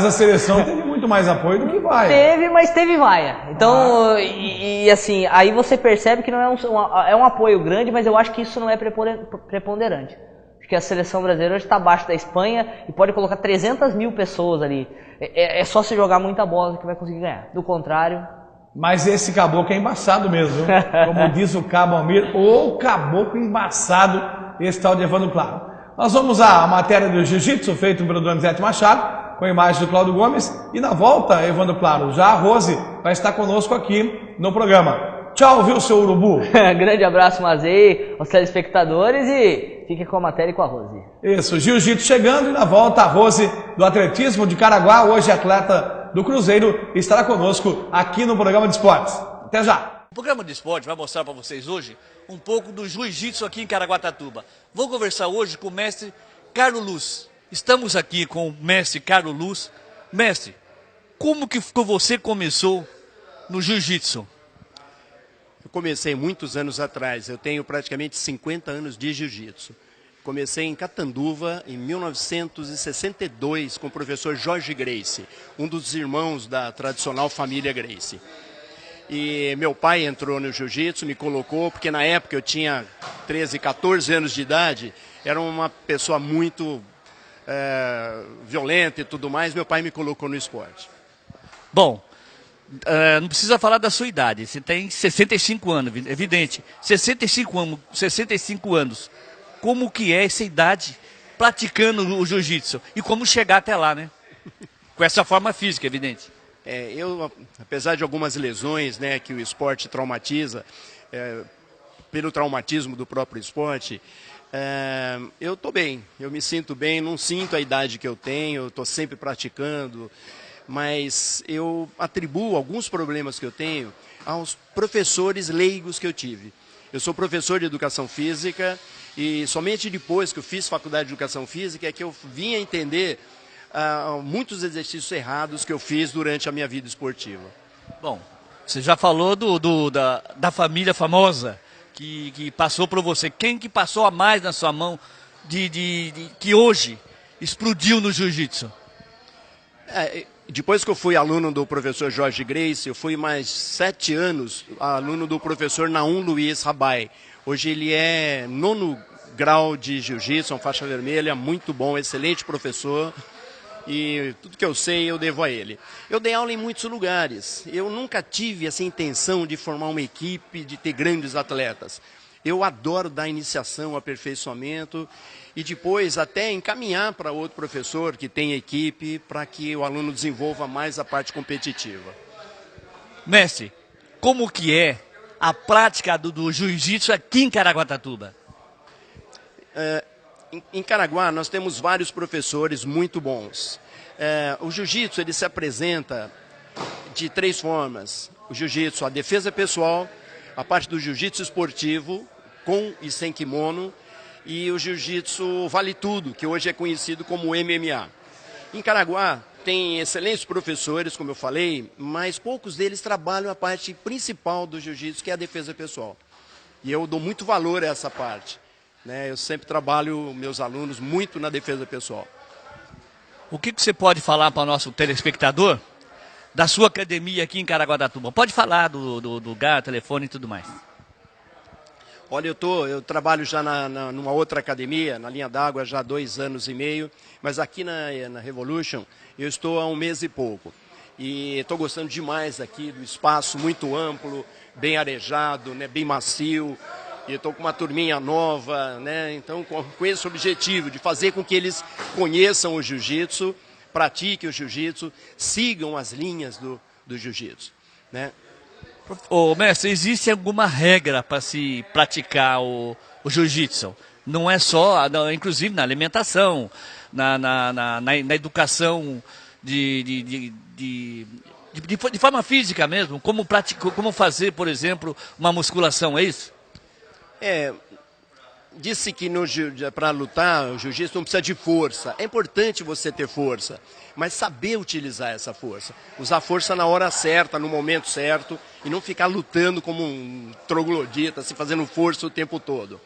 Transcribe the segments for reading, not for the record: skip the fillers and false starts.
A seleção teve muito mais apoio do que vai. Teve, mas teve vaia. Então, assim, aí você percebe que não é um apoio grande, mas eu acho que isso não é preponderante. Acho que a seleção brasileira hoje está abaixo da Espanha e pode colocar 300 mil pessoas ali. É só se jogar muita bola que vai conseguir ganhar. Do contrário... Mas esse caboclo é embaçado mesmo, como diz o Cabo Almir, o caboclo embaçado, esse tal de Evandro Claro. Nós vamos à matéria do jiu-jitsu, feito pelo Donizete Machado, com a imagem do Cláudio Gomes, e na volta, Evandro Claro, já a Rose vai estar conosco aqui no programa. Tchau, viu, seu urubu? Grande abraço, Mazei, aos telespectadores, e fique com a matéria e com a Rose. Isso, jiu-jitsu chegando, e na volta a Rose do atletismo de Caraguá, hoje atleta do Cruzeiro, estará conosco aqui no programa de esportes. Até já! O programa de esporte vai mostrar para vocês hoje um pouco do jiu-jitsu aqui em Caraguatatuba. Vou conversar hoje com o mestre Carlos Luz. Estamos aqui com o mestre Carlos Luz. Mestre, como que você começou no jiu-jitsu? Eu comecei muitos anos atrás, eu tenho praticamente 50 anos de jiu-jitsu. Comecei em Catanduva em 1962 com o professor Jorge Gracie, um dos irmãos da tradicional família Gracie. E meu pai entrou no jiu-jitsu, me colocou, porque na época eu tinha 13, 14 anos de idade, era uma pessoa muito violenta e tudo mais, meu pai me colocou no esporte. Bom, não precisa falar da sua idade, você tem 65 anos, evidente. 65 anos, como que é essa idade praticando o jiu-jitsu? E como chegar até lá, né? Com essa forma física, evidente. Eu, apesar de algumas lesões, né, que o esporte traumatiza, pelo traumatismo do próprio esporte, eu estou bem, eu me sinto bem, não sinto a idade que eu tenho, eu estou sempre praticando, mas eu atribuo alguns problemas que eu tenho aos professores leigos que eu tive. Eu sou professor de educação física e somente depois que eu fiz faculdade de educação física é que eu vim a entender muitos exercícios errados que eu fiz durante a minha vida esportiva. Bom, você já falou da família famosa que passou por você. Quem que passou a mais na sua mão que hoje explodiu no jiu-jitsu? Depois que eu fui aluno do professor Jorge Gracie, eu fui mais 7 anos aluno do professor Naum Luiz Rabai. Hoje ele é 9º grau de jiu-jitsu, uma faixa vermelha, muito bom, excelente professor. E tudo que eu sei eu devo a ele. Eu dei aula em muitos lugares. Eu nunca tive essa intenção de formar uma equipe, de ter grandes atletas. Eu adoro dar iniciação, aperfeiçoamento e depois até encaminhar para outro professor que tem equipe para que o aluno desenvolva mais a parte competitiva. Mestre, como que é a prática do jiu-jitsu aqui em Caraguatatuba? Em Caraguá nós temos vários professores muito bons. O jiu-jitsu ele se apresenta de 3 formas. O jiu-jitsu, a defesa pessoal, a parte do jiu-jitsu esportivo, com e sem kimono, e o jiu-jitsu vale tudo, que hoje é conhecido como MMA. Em Caraguá tem excelentes professores, como eu falei, mas poucos deles trabalham a parte principal do jiu-jitsu, que é a defesa pessoal. E eu dou muito valor a essa parte. Eu sempre trabalho meus alunos muito na defesa pessoal. O que você pode falar para o nosso telespectador da sua academia aqui em Caraguatatuba? Pode falar do lugar, telefone e tudo mais. Olha, eu trabalho já numa outra academia, na linha d'água, já há 2 anos e meio, mas aqui na Revolution eu estou há 1 mês e pouco. E estou gostando demais aqui do espaço muito amplo, bem arejado, bem macio. E estou com uma turminha nova, então com esse objetivo de fazer com que eles conheçam o jiu-jitsu, pratiquem o jiu-jitsu, sigam as linhas do jiu-jitsu. Mestre, existe alguma regra para se praticar o jiu-jitsu? Não é só, inclusive na alimentação, na educação de forma física mesmo, como fazer, por exemplo, uma musculação, é isso? Disse que para lutar o jiu-jitsu não precisa de força. É importante você ter força, mas saber utilizar essa força. Usar força na hora certa, no momento certo, e não ficar lutando como um troglodita, assim, fazendo força o tempo todo.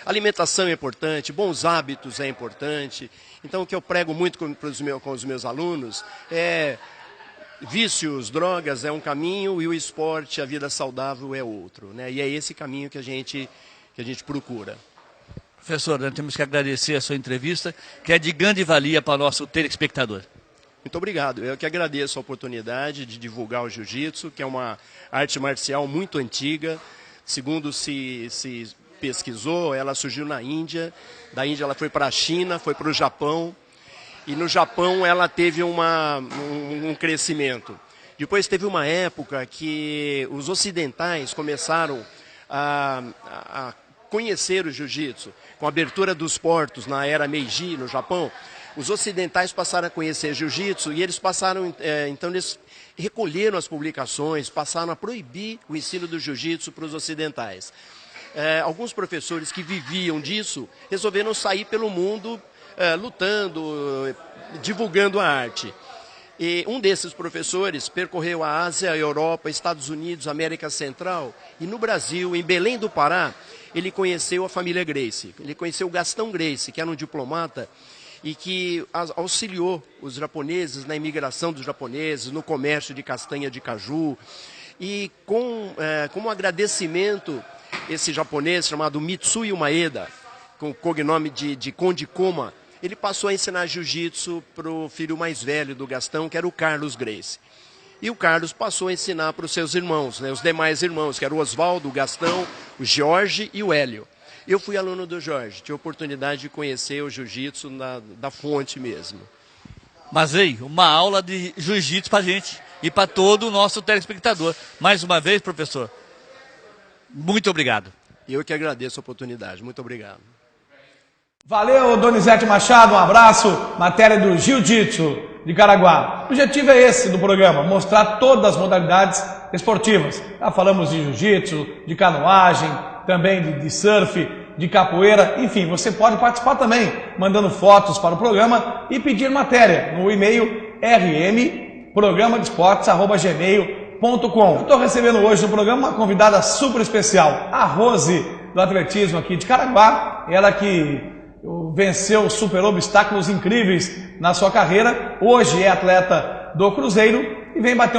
Alimentação é importante, bons hábitos é importante. Então, o que eu prego muito com os meus alunos é vícios, drogas é um caminho e o esporte, a vida saudável é outro, né? E é esse caminho que a gente procura. Professor, nós temos que agradecer a sua entrevista, que é de grande valia para o nosso telespectador. Muito obrigado. Eu que agradeço a oportunidade de divulgar o jiu-jitsu, que é uma arte marcial muito antiga. Segundo se pesquisou, ela surgiu na Índia. Da Índia ela foi para a China, foi para o Japão. E no Japão ela teve um crescimento. Depois teve uma época que os ocidentais começaram a conhecer o jiu-jitsu. Com a abertura dos portos na era Meiji, no Japão, os ocidentais passaram a conhecer jiu-jitsu e eles passaram, então eles recolheram as publicações, passaram a proibir o ensino do jiu-jitsu para os ocidentais. Alguns professores que viviam disso resolveram sair pelo mundo lutando, divulgando a arte. E um desses professores percorreu a Ásia, a Europa, Estados Unidos, América Central e no Brasil, em Belém do Pará, ele conheceu a família Gracie. Ele conheceu o Gastão Gracie, que era um diplomata e que auxiliou os japoneses na imigração dos japoneses, no comércio de castanha de caju. E como agradecimento, esse japonês chamado Mitsui Maeda, com o cognome de Conde Koma, ele passou a ensinar jiu-jitsu para o filho mais velho do Gastão, que era o Carlos Gracie. E o Carlos passou a ensinar para os seus irmãos, né, os demais irmãos, que eram o Oswaldo, o Gastão, o Jorge e o Hélio. Eu fui aluno do Jorge, tive a oportunidade de conhecer o jiu-jitsu da fonte mesmo. Mas aí, uma aula de jiu-jitsu para a gente e para todo o nosso telespectador. Mais uma vez, professor, muito obrigado. Eu que agradeço a oportunidade. Muito obrigado. Valeu, Donizete Machado, um abraço. Matéria do Jiu-Jitsu de Caraguá. O objetivo é esse do programa, mostrar todas as modalidades esportivas. Já falamos de jiu-jitsu, de canoagem, também de surf, de capoeira. Enfim, você pode participar também, mandando fotos para o programa e pedir matéria no e-mail rmprogramadesport@gmail.com. Eu estou recebendo hoje no programa uma convidada super especial, a Rose, do atletismo aqui de Caraguá. Ela que venceu, superou obstáculos incríveis na sua carreira. Hoje é atleta do Cruzeiro e vem bater